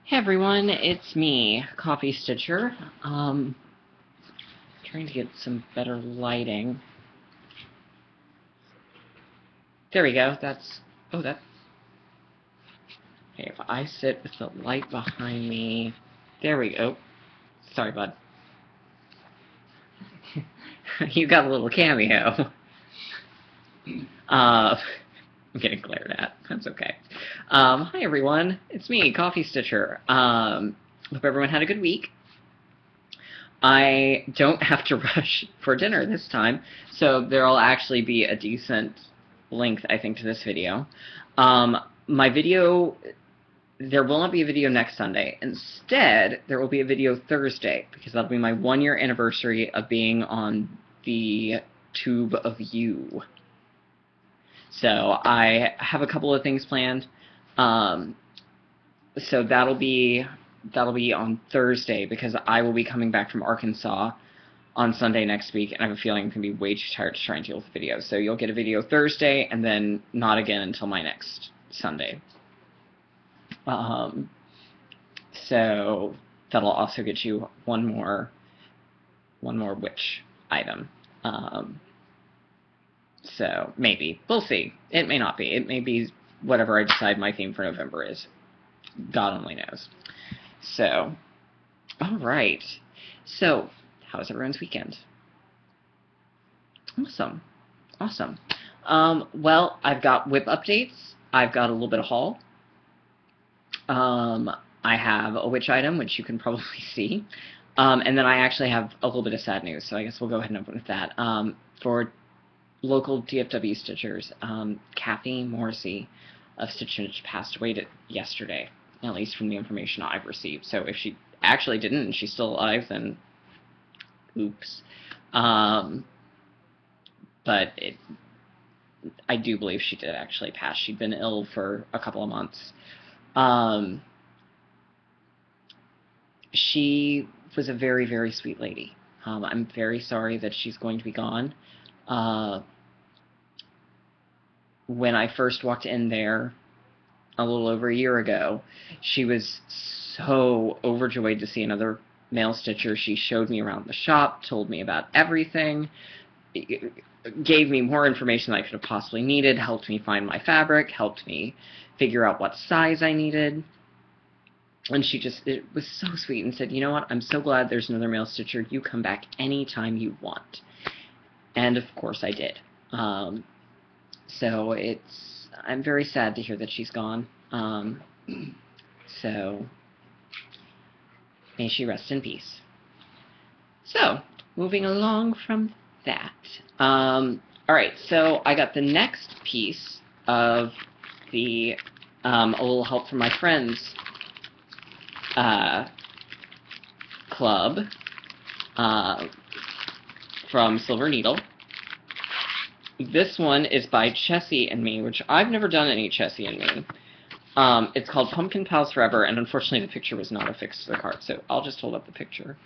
Hey everyone, it's me, Coffee Stitcher. Trying to get some better lighting. There we go. Okay, if I sit with the light behind me, there we go. Sorry, bud. You got a little cameo. I'm getting glared at. That's okay. Hi everyone, it's me, Coffee Stitcher. Hope everyone had a good week. I don't have to rush for dinner this time, so there'll actually be a decent length, I think, to this video. My video, there will not be a video next Sunday. Instead, there will be a video Thursday, because that'll be my 1-year anniversary of being on the Tube of You. So I have a couple of things planned. So that'll be on Thursday, because I will be coming back from Arkansas on Sunday next week, and I have a feeling I'm going to be way too tired to try and deal with the video. So you'll get a video Thursday, and then not again until my next Sunday. So that'll also get you one more witch item. So maybe. We'll see. It may not be. It may be whatever I decide my theme for November is. God only knows. So, alright. So, how was everyone's weekend? Awesome. Awesome. Well, I've got WIP updates. I've got a little bit of haul. I have a witch item, which you can probably see. And then I actually have a little bit of sad news, so I guess we'll go ahead and open with that. For local DFW Stitchers, Kathy Morrissey of Stitch passed away yesterday, at least from the information I've received. So if she actually didn't and she's still alive, then oops. But I do believe she did actually pass. She'd been ill for a couple of months. She was a very, very sweet lady. I'm very sorry that she's going to be gone. When I first walked in there a little over a year ago, she was so overjoyed to see another male stitcher. She showed me around the shop, told me about everything, gave me more information than I could have possibly needed, helped me find my fabric, helped me figure out what size I needed. And it was so sweet, and said, you know what, I'm so glad there's another male stitcher. You come back anytime you want. And of course I did. So I'm very sad to hear that she's gone. So may she rest in peace. So, moving along from that. Alright, so I got the next piece of a little help from my friends club from Silver Needle. This one is by Chessie and Me, which I've never done any Chessie and Me. It's called Pumpkin Pals Forever, and unfortunately the picture was not affixed to the card, so I'll just hold up the picture.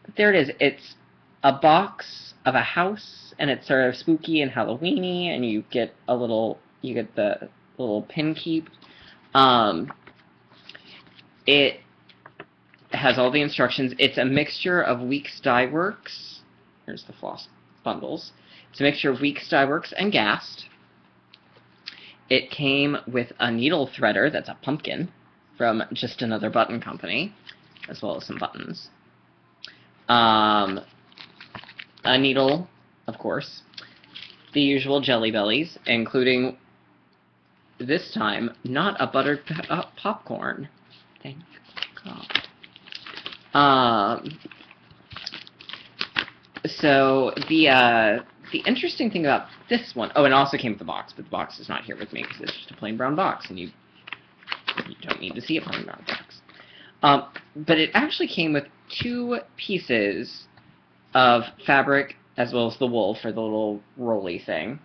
But there it is. It's a box of a house, and it's sort of spooky and Halloweeny, and you get the little pin keep. It has all the instructions. It's a mixture of Weeks Dye Works. Here's the floss bundles. It's a mixture of Weeks Dye Works and Gast. It came with a needle threader that's a pumpkin from Just Another Button Company, as well as some buttons. A needle, of course. The usual Jelly Bellies, including, this time, not a buttered popcorn. Thank God. So the interesting thing about this one, oh, and it also came with the box, but the box is not here with me because it's just a plain brown box, and you don't need to see a plain brown box. But it actually came with 2 pieces of fabric as well as the wool for the little rolly thing.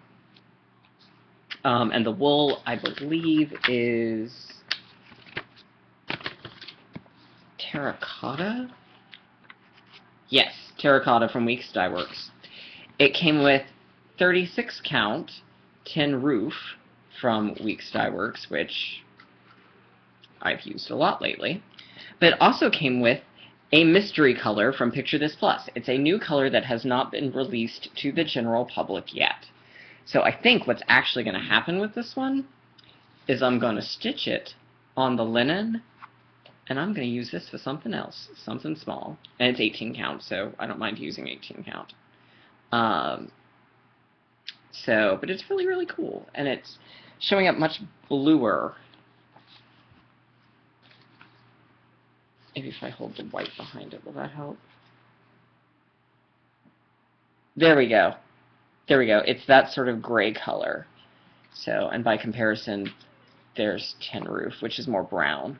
And the wool, I believe, is terracotta? Yes, terracotta from Weeks Dye Works. It came with 36 count tin roof from Weeks Dye Works, which I've used a lot lately. But it also came with a mystery color from Picture This Plus. It's a new color that has not been released to the general public yet. So I think what's actually going to happen with this one is I'm going to stitch it on the linen, and I'm going to use this for something else, something small. And it's 18 count, so I don't mind using 18 count. But it's really, really cool, and it's showing up much bluer. Maybe if I hold the white behind it, will that help? There we go. There we go. It's that sort of gray color. So, and by comparison, there's Tin Roof, which is more brown.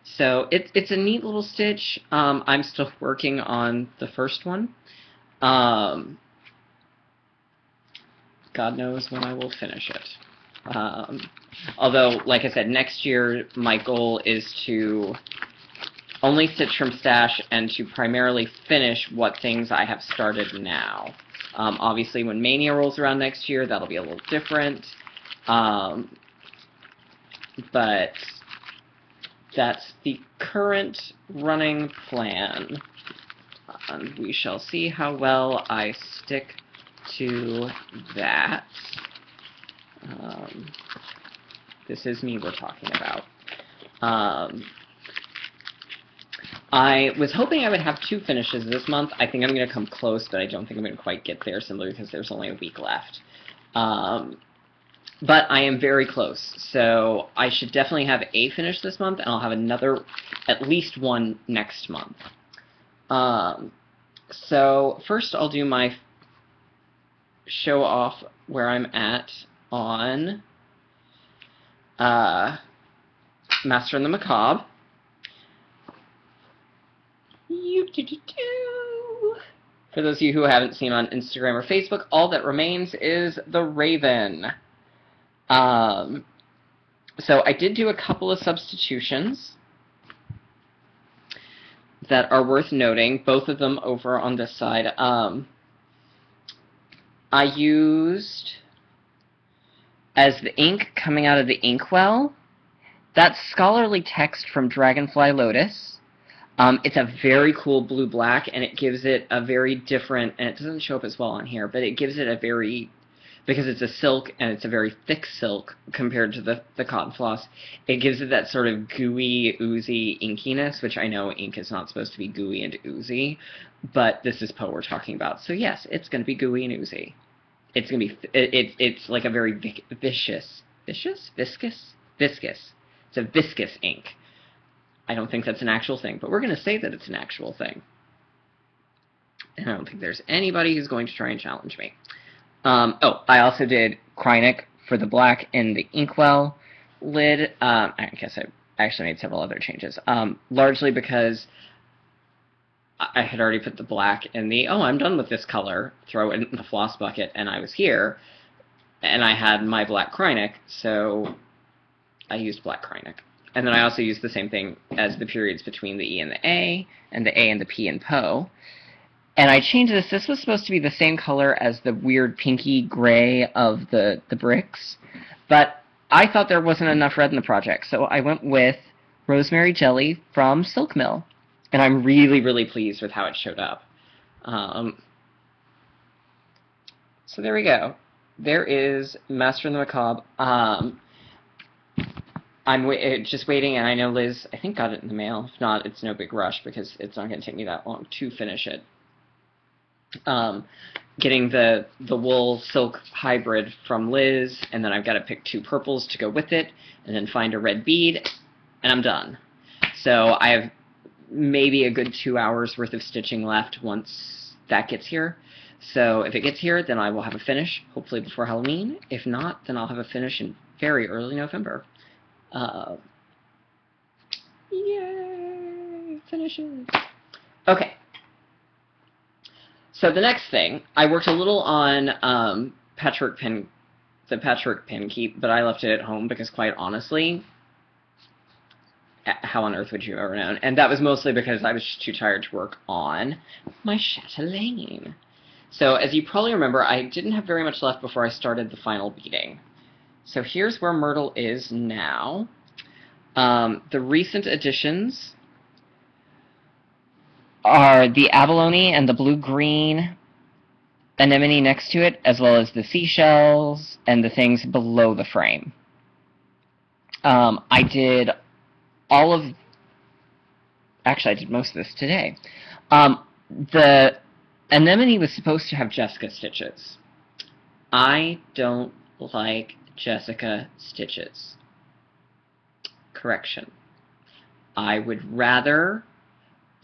So it's a neat little stitch. I'm still working on the first one. God knows when I will finish it. Although, like I said, next year my goal is to only stitch from stash and to primarily finish what things I have started now. Obviously, when Mania rolls around next year, that'll be a little different. But that's the current running plan. We shall see how well I stick to that. This is me we're talking about. I was hoping I would have 2 finishes this month. I think I'm going to come close, but I don't think I'm going to quite get there simply because there's only a week left. But I am very close, so I should definitely have a finish this month, and I'll have another, at least one next month. So first I'll do my show off where I'm at on Master and the Macabre. For those of you who haven't seen on Instagram or Facebook, all that remains is the Raven. So I did do a couple of substitutions that are worth noting, both of them over on this side. I used, as the ink coming out of the inkwell, that scholarly text from Dragonfly Lotus. It's a very cool blue-black, and it gives it a very different, and it doesn't show up as well on here, but it gives it a very, because it's a silk, and it's a very thick silk compared to the cotton floss, it gives it that sort of gooey, oozy inkiness, which I know ink is not supposed to be gooey and oozy, but this is Poe we're talking about. So yes, it's going to be gooey and oozy. It's going to be, it's like a very viscous. It's a viscous ink. I don't think that's an actual thing, but we're going to say that it's an actual thing. And I don't think there's anybody who's going to try and challenge me. Oh, I also did Krynic for the black in the inkwell lid. I guess I actually made several other changes, largely because I had already put the black in the, oh, I'm done with this color, throw it in the floss bucket, and I was here, and I had my black Krynic, so I used black Krynic. And then I also used the same thing as the periods between the E and the A and the P in Poe. And I changed this. This was supposed to be the same color as the weird pinky gray of the bricks, but I thought there wasn't enough red in the project, so I went with Rosemary Jelly from Silk Mill. And I'm really, really pleased with how it showed up. So there we go. There is Master and the Macabre. I'm just waiting, and I know Liz, I think, got it in the mail. If not, it's no big rush because it's not going to take me that long to finish it. Getting the wool silk hybrid from Liz, and then I've got to pick 2 purples to go with it, and then find a red bead, and I'm done. So I have maybe a good 2 hours worth of stitching left once that gets here. So if it gets here, then I will have a finish, hopefully before Halloween. If not, then I'll have a finish in very early November. Yay! Finishes! Okay. So the next thing, I worked a little on the Patchwork Panky, but I left it at home because, quite honestly, how on earth would you have ever known? And that was mostly because I was just too tired to work on my chatelaine. So as you probably remember, I didn't have very much left before I started the final beading. So here's where Myrtle is now. The recent additions are the abalone and the blue-green anemone next to it, as well as the seashells and the things below the frame. I did all of... Actually, I did most of this today. The anemone was supposed to have Jessica stitches. I don't like Jessica stitches. Correction. I would rather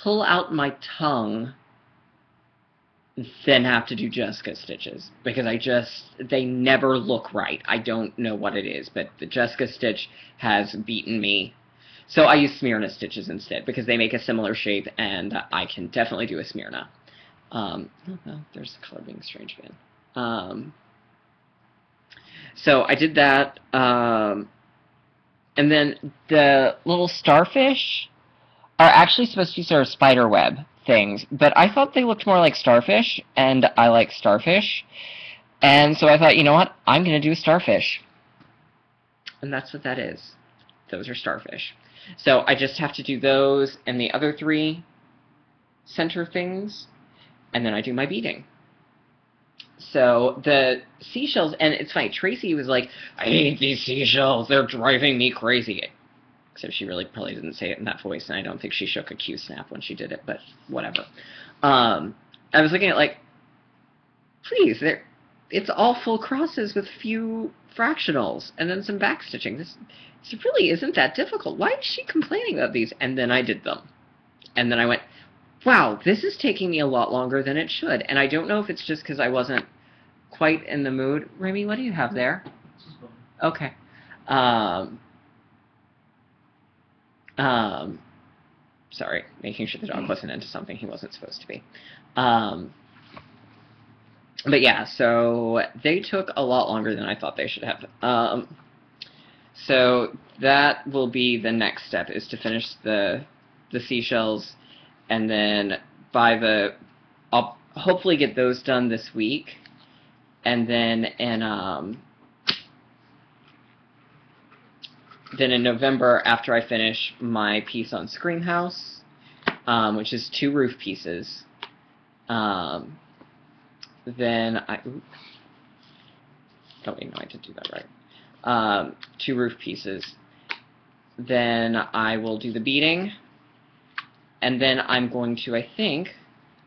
pull out my tongue than have to do Jessica stitches, because they never look right. I don't know what it is, but the Jessica stitch has beaten me. So I use Smyrna stitches instead, because they make a similar shape, and I can definitely do a Smyrna. Oh, well, there's the color being strange again. So I did that, and then the little starfish are actually supposed to be sort of spider web things, but I thought they looked more like starfish, and I like starfish, and so I thought, you know what, I'm going to do a starfish. And that's what that is. Those are starfish. So I just have to do those and the other 3 center things, and then I do my beading. So the seashells, and it's funny, Tracy was like, I hate these seashells, they're driving me crazy. Except she really probably didn't say it in that voice, and I don't think she shook a Q-snap when she did it, but whatever. I was looking at, like, please, it's all full crosses with few fractionals, and then some backstitching. This really isn't that difficult. Why is she complaining about these? And then I did them. And then I went, wow, this is taking me a lot longer than it should. And I don't know if it's just because I wasn't quite in the mood. Remy, what do you have there? Okay. Sorry, making sure the dog wasn't into something he wasn't supposed to be. But yeah, so they took a lot longer than I thought they should have. So that will be the next step, is to finish the seashells, and then I'll hopefully get those done this week, and then in November, after I finish my piece on Screamhouse, which is 2 roof pieces, then I... Oh, wait, no, I did do that right. 2 roof pieces. Then I will do the beading, and then I'm going to, I think,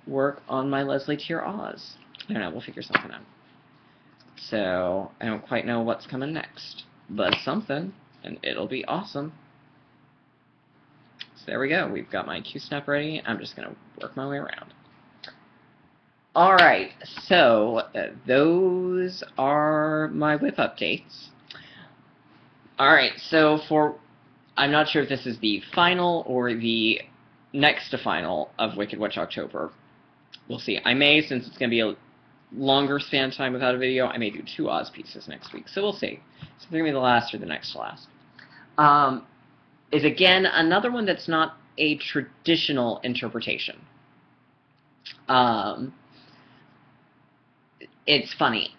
work on my Leslie Tier Oz. I don't know, we'll figure something out. So, I don't quite know what's coming next, but something, and it'll be awesome. So there we go, we've got my Q-snap ready. I'm just going to work my way around. Alright, so those are my WIP updates. Alright, so I'm not sure if this is the final or the next to final of Wicked Witch October. We'll see. I may, since it's going to be a longer span time without a video, I may do 2 Oz pieces next week. So we'll see. So they're going to be the last or the next to last. Is again another one that's not a traditional interpretation. It's funny.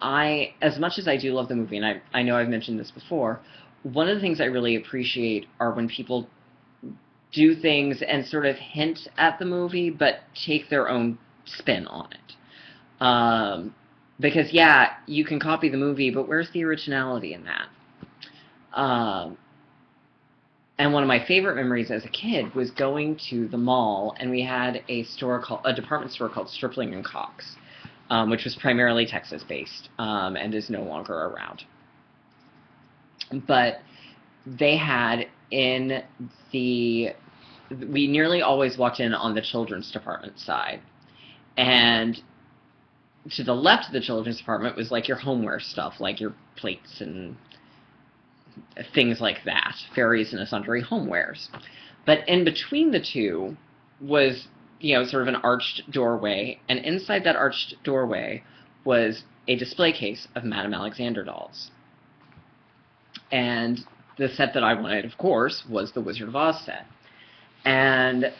As much as I do love the movie, and I know I've mentioned this before, one of the things I really appreciate are when people do things and sort of hint at the movie, but take their own spin on it. Because, yeah, you can copy the movie, but where's the originality in that? And one of my favorite memories as a kid was going to the mall, and we had a department store called Stripling and Cox, which was primarily Texas-based, and is no longer around. But they had we nearly always walked in on the children's department side. And to the left of the children's department was like your homeware stuff, like your plates and things like that, fairies and sundry homewares. But in between the two was, sort of an arched doorway, and inside that arched doorway was a display case of Madame Alexander dolls. And the set that I wanted, of course, was the Wizard of Oz set. And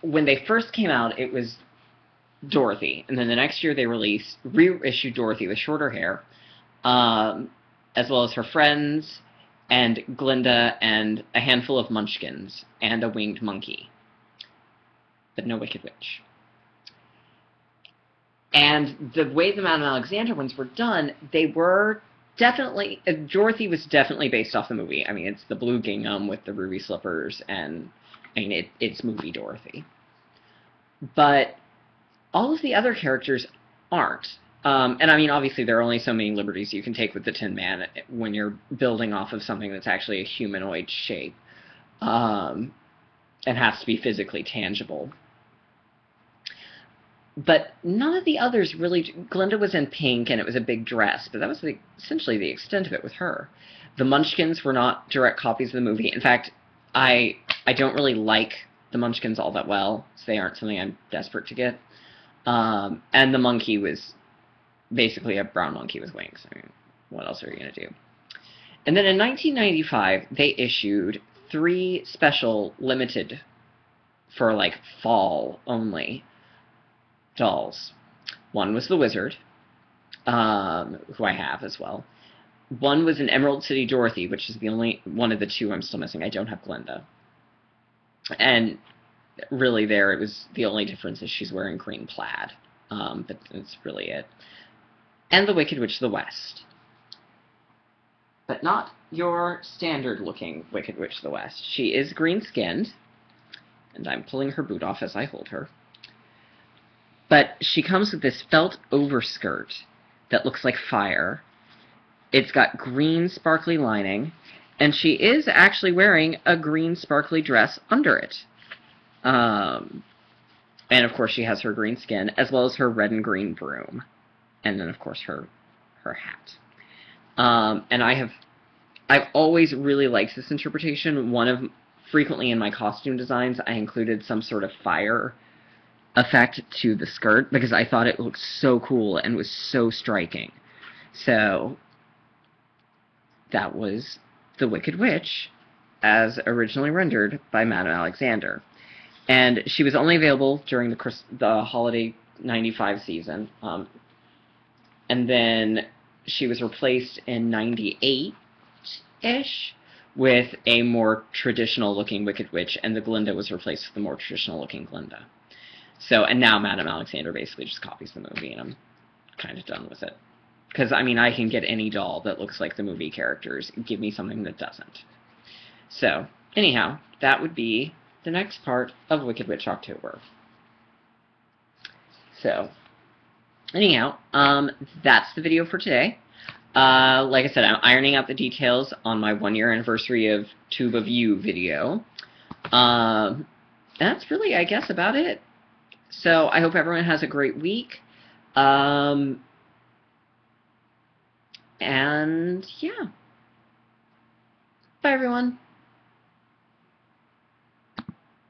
when they first came out, it was Dorothy. And then the next year they reissued Dorothy with shorter hair. as well as her friends, and Glinda, and a handful of munchkins, and a winged monkey. But no Wicked Witch. And the way the Madame Alexander ones were done, they were definitely... Dorothy was definitely based off the movie. I mean, it's the blue gingham with the ruby slippers, and, I mean, it's movie Dorothy. But all of the other characters aren't. And I mean, obviously, there are only so many liberties you can take with the Tin Man when you're building off of something that's actually a humanoid shape, and has to be physically tangible. But none of the others really... Glinda was in pink, and it was a big dress, but that was essentially the extent of it with her. The Munchkins were not direct copies of the movie. In fact, I don't really like the Munchkins all that well, so they aren't something I'm desperate to get. And the monkey was basically a brown monkey with wings. I mean, what else are you going to do? And then in 1995, they issued 3 special limited for, like, fall only dolls. One was the Wizard, who I have as well. One was an Emerald City Dorothy, which is the only one of the 2 I'm still missing. I don't have Glinda. And really there, it was the only difference is she's wearing green plaid. But that's really it. And the Wicked Witch of the West. But not your standard-looking Wicked Witch of the West. She is green-skinned, and I'm pulling her boot off as I hold her. But she comes with this felt overskirt that looks like fire. It's got green sparkly lining, and she is actually wearing a green sparkly dress under it. And of course she has her green skin, as well as her red and green broom. And then of course her hat. And I've always really liked this interpretation. Frequently in my costume designs, I included some sort of fire effect to the skirt, because I thought it looked so cool and was so striking. So that was the Wicked Witch, as originally rendered by Madame Alexander. And she was only available during the holiday 95 season. And then she was replaced in 98-ish with a more traditional-looking Wicked Witch, and the Glinda was replaced with the more traditional-looking Glinda. So, and now Madame Alexander basically just copies the movie, and I'm kind of done with it. Because, I mean, I can get any doll that looks like the movie characters. Give me something that doesn't. So, anyhow, that would be the next part of Wicked Witch October. So, anyhow, that's the video for today. Like I said, I'm ironing out the details on my 1-year anniversary of Tube of You video. That's really, I guess, about it. So, I hope everyone has a great week. And, yeah. Bye, everyone.